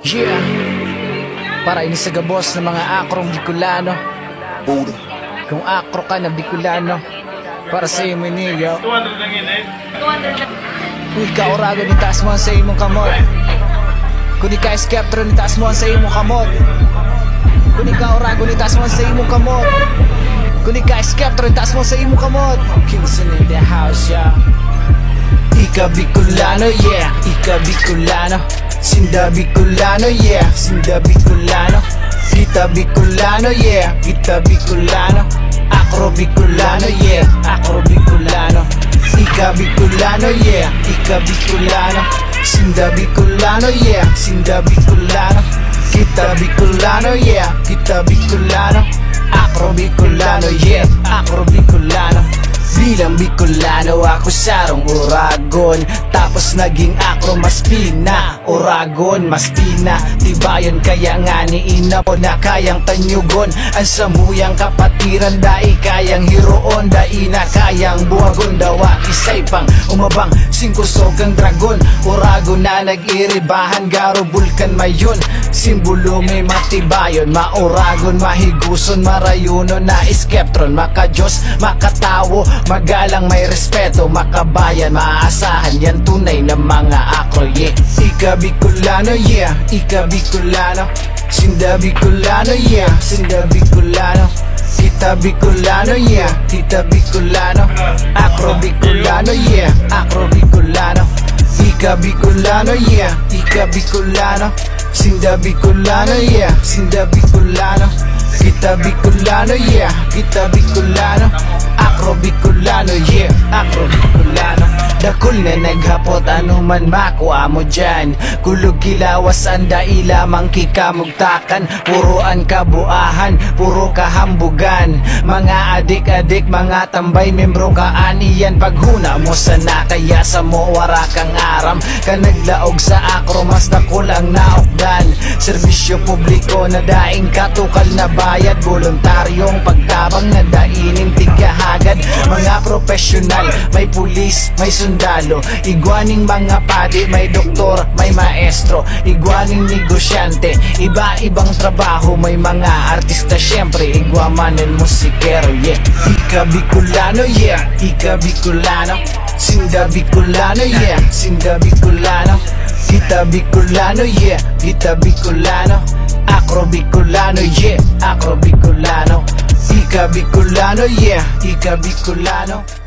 Yeah, para ini sa gabos ng mga akrong Bicolano. Kung akro ka na Bicolano, para sa iyo minigaw 200 lang yun eh. 200 lang. Uy kaorago ni taas mo ang sa imong kamot. Kung di ka skeptro ni taas mo ang sa imong kamot. Kung di ka orago ni taas mo ang sa imong kamot. Kung di ka skeptro ni taas mo ang sa imong kamot. Kingston in the house, yeah. Ika Bicolano, yeah. Ika Bicolano. Sinda Bicolano, yeah. Sinda Bicolano. Kita Bicolano, yeah. Kita Bicolano. Akro Bicolano, yeah. Akro Bicolano. Ika Bicolano, yeah. Ika Bicolano. Sinda Bicolano, yeah. Sinda Bicolano. Kita Bicolano, yeah. Kita Bicolano. Akro Bicolano, yeah. Akro Bicolano. Bilang Bicolano ako sarong Oragon. Tapos naging akro mas pina. Oragon mas pina. Tibayon kaya nga ni ina po na kayang tanyugon. Ang samuyang kapatiran dai kayang hiroon. Dai na kayang buhagon. Dawa isay pang umabang singkusogang dragon. Oragon na nag-iribahan garo bulkan mayon. Simbolo may matibayon. Maoragon mahiguson marayuno na iskeptron. Makajos makatawo magalang may respeto, makabayan, maaasahan yan tunay na mga akro, yeah. Ika Bicolano, yeah. Ika Bicolano. Sinda Bicolano, yeah. Sinda Bicolano. Kita Bicolano, yeah. Kita Bicolano. Akro Bicolano, yeah. Akro Bicolano. Ika Bicolano, yeah. Ika Bicolano. Sinda Bicolano, yeah. Sinda Bicolano. Kita Bicolano, yeah. Kita Bicolano. Akro Bicolano, yeah. Akro Bicolano. Dakol na naghapot ano man makuha mo dyan. Kulog kilawas ang daila mangkikamugtakan. Puroan kabuahan, puro kahambugan. Mga adik-adik, mga tambay, membro kaaniyan. Paghuna mo sana kaya sa mo wara kang aram. Ka naglaog sa akro mas dakol ang naokdan. Serbisyo publiko na daing katukal na bayad. Voluntaryong pagtabang na dainin tigahagad. Mga profesional, may pulis, may sundalo. Igwaning mga padi, may doktor, may maestro. Igwaning negosyante, iba-ibang trabaho. May mga artista syempre, igwamanin musikero, yeah. Ika Bicolano, yeah. Ika Bicolano. Sinda Bicolano, yeah. Sinda Bicolano. Kita Bicolano, yeah. Kita Bicolano. Akro Bicolano, yeah. Akro Bicolano. Ika Bicolano, yeah. Ika Bicolano.